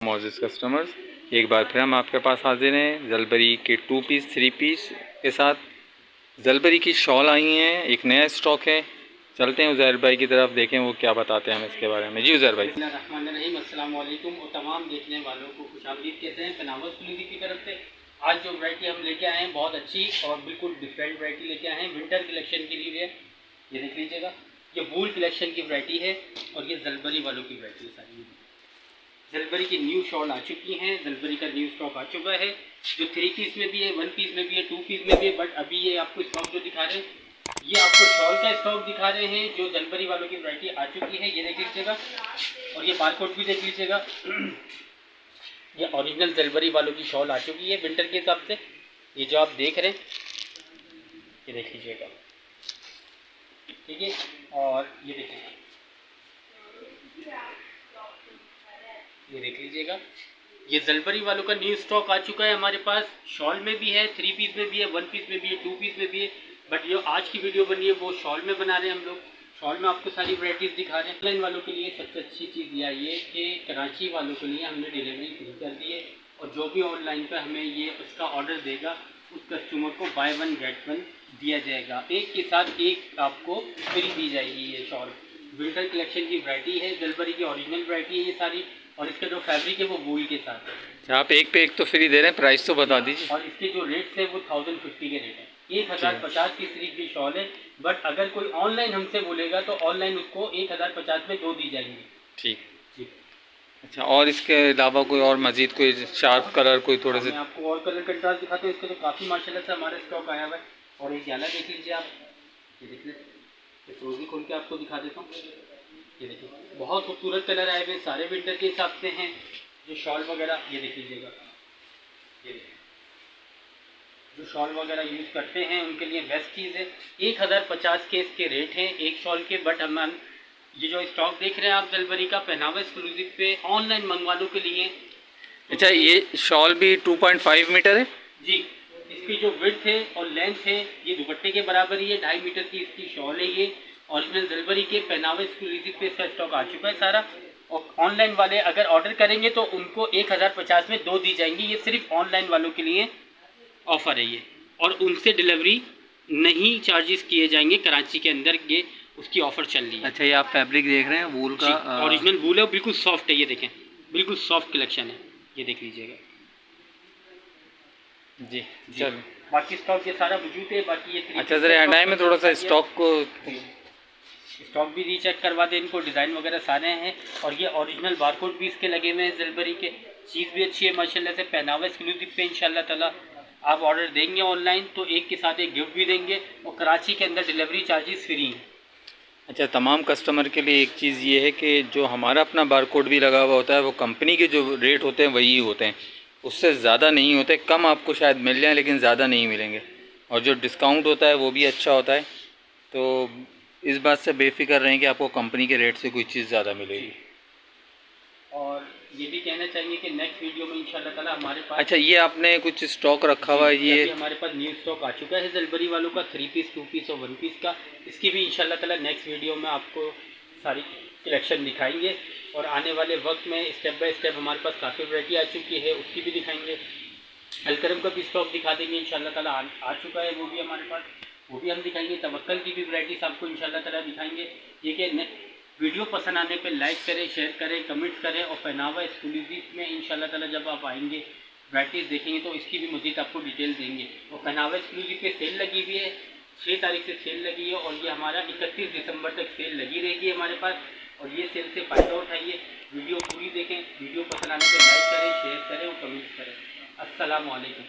Moses customers, एक बार फिर हम आपके पास हाजिर हैं जलबरी के 2 पीस 3 पीस के साथ। जलबरी की शॉल आई हैं, एक नया स्टॉक है। चलते हैं उज़ैर भाई की तरफ, देखें वो क्या बताते हैं हमें इसके बारे में। जी उज़ैर भाई। बिस्मिल्लाहिर्रहमानिर्रहीम, अस्सलाम वालेकुम और तमाम देखने वालों को खुशामदीद कहते हैं पनावस कुलीदी की तरफ से। आज जो वैरायटी हम लेके आए हैं बहुत अच्छी और बिल्कुल डिफरेंट वैरायटी लेके आए हैं, विंटर कलेक्शन के लिए है। ये देख लीजिएगा, ये वूल कलेक्शन की वैरायटी है और ये जलबरी वालों की वैरायटी है सारी। जलबरी की न्यू शॉल आ चुकी हैं, जलबरी का न्यू स्टॉक आ चुका है, जो 3 पीस में भी है, 1 पीस में भी है, 2 पीस में भी है। बट अभी ये आपको स्टॉक जो दिखा रहे हैं, ये आपको शॉल का स्टॉक दिखा रहे हैं जो जलबरी वालों की वैरायटी आ चुकी है। ये देख लीजिएगा और ये बारकोड भी देख लीजिएगा। ये ओरिजिनल जलबरी वालों की शॉल आ चुकी है विंटर के हिसाब से। ये जो आप देख रहे हैं ये देख लीजिएगा, ठीक है। और ये देखिए, ये देख लीजिएगा, ये जलबरी वालों का न्यू स्टॉक आ चुका है हमारे पास। शॉल में भी है, 3 पीस में भी है, 1 पीस में भी है, 2 पीस में भी है। बट जो आज की वीडियो बनी है वो शॉल में बना रहे हैं हम लोग। शॉल में आपको सारी वैरायटीज़ दिखा रहे हैं। ऑनलाइन वालों के लिए सबसे अच्छी चीज़ यह आई है कि कराची वालों के लिए हमने डिलीवरी फ्री कर दी है। और जो भी ऑनलाइन पर हमें ये उसका ऑर्डर देगा उस कस्टमर को बाय 1 गेट 1 दिया जाएगा। एक के साथ एक आपको फ्री दी जाएगी। ये शॉल विंटर कलेक्शन की वैरायटी है, जलबरी की ओरिजिनल वैरायटी है ये सारी। और इसका जो फैब्रिक है वो वूल के साथ है। आप एक पे एक तो फ्री दे रहे हैं, प्राइस तो बता दीजिए। और इसके जो रेट्स है वो 1050 के रेट है। 1050 की सिर्फ की शॉल है। बट अगर कोई ऑनलाइन हमसे बोलेगा तो ऑनलाइन उसको 1050 में 2 दी जाएंगी। ठीक ठीक। अच्छा, और इसके अलावा कोई और मजीद कोई शार्प कलर कोई थोड़े से? मैं आपको और कलर कंट्रास्ट दिखाते हैं। इसका तो काफ़ी माशाल्लाह से हमारा स्टॉक आया हुआ है। और एक गैला देख लीजिए आप, ये देख लीजिए, फ्रोजी खोल के आपको दिखा देता हूँ। ये देखिए, बहुत खूबसूरत कलर आए हुए, सारे विंटर के हिसाब से हैं। जो शॉल वगैरह ये देख लीजिएगा, ये देखिए, जो शॉल वगैरह यूज़ करते हैं उनके लिए बेस्ट चीज़ है। 1050 के इसके रेट हैं एक शॉल के। बट हम ये जो स्टॉक देख रहे हैं आप जलबरी का पहनावा एक्सक्लूसिव पे ऑनलाइन मंगवानों के लिए। अच्छा, ये शॉल भी 2.5 मीटर है जी। इसकी जो विड्थ है और लेंथ है ये दुपट्टे के बराबर ही है। 2.5 मीटर की इसकी शॉल है। ये ओरिजिनल जलबरी के पहनावे एक्सक्लूसिव पे इसका स्टॉक आ चुका है सारा। और ऑनलाइन वाले अगर ऑर्डर करेंगे तो उनको 1050 में 2 दी जाएंगी। ये सिर्फ ऑनलाइन वालों के लिए ऑफ़र है ये, और उनसे डिलीवरी नहीं चार्जेस किए जाएंगे कराची के अंदर। ये उसकी ऑफ़र चल रही है। अच्छा, ये आप फैब्रिक देख रहे हैं वूल का? ओरिजिनल वूल है, बिल्कुल सॉफ्ट है। ये देखें, बिल्कुल सॉफ्ट कलेक्शन है। ये देख लीजिएगा जी। चल, बाकी स्टॉक ये सारा वजूद है। बाकी ये अच्छा ज़रा हटाए में थोड़ा सा स्टॉक को, स्टॉक भी रीचेक करवा दें इनको, डिज़ाइन वगैरह सारे हैं। और ये ओरिजिनल बारकोड भी इसके लगे हुए हैं जलबरी के। चीज़ भी अच्छी है माशाल्लाह से। पहनावा एक्सक्लूसिव पे इंशाल्लाह ताला आप ऑर्डर देंगे ऑनलाइन तो एक के साथ एक गिफ्ट भी देंगे। और कराची के अंदर डिलीवरी चार्जेस फ्री हैं। अच्छा, तमाम कस्टमर के लिए एक चीज़ ये है कि जो हमारा अपना बारकोड भी लगा हुआ होता है वो कंपनी के जो रेट होते हैं वही होते हैं, उससे ज़्यादा नहीं होते। कम आपको शायद मिल जाए लेकिन ज़्यादा नहीं मिलेंगे। और जो डिस्काउंट होता है वो भी अच्छा होता है। तो इस बात से बेफिक्र रहें कि आपको कंपनी के रेट से कोई चीज़ ज़्यादा मिलेगी। और ये भी कहना चाहिए कि नेक्स्ट वीडियो में इंशाल्लाह ताला हमारे पास। अच्छा, ये आपने कुछ स्टॉक रखा हुआ है? ये हमारे पास न्यू स्टॉक आ चुका है जलबरी वालों का, 3 पीस 2 पीस और 1 पीस का। इसकी भी इंशाल्लाह ताला नेक्स्ट वीडियो में आपको सारी कलेक्शन दिखाएंगे। और आने वाले वक्त में स्टेप बाय स्टेप हमारे पास काफ़ी वैरायटी आ चुकी है, उसकी भी दिखाएंगे। अलकरम का भी स्टॉक दिखा देंगे इंशाल्लाह ताला, आ चुका है वो भी हमारे पास, वो भी हम दिखाएंगे। तवक्कल की भी वैरायटीज आपको इंशाल्लाह ताला दिखाएंगे। ये कि वीडियो पसंद आने पे लाइक करें, शेयर करें, कमेंट करें। और पहनावा एक्सक्लूसिव में इंशाल्लाह ताला जब आप आएंगे वैरायटीज़ देखेंगे तो इसकी भी मज़ीद आपको डिटेल देंगे। और पहनावा एक्सक्लूसिव पे सेल लगी हुई है, 6 तारीख से सेल लगी है और ये हमारा 31 दिसंबर तक सेल लगी रहेगी हमारे पास। और ये सेल से फ़ायदा उठाइए, वीडियो पूरी देखें। वीडियो पसंद आने पर लाइक करें, शेयर करें और कमेंट करें। अस्सलाम वालेकुम।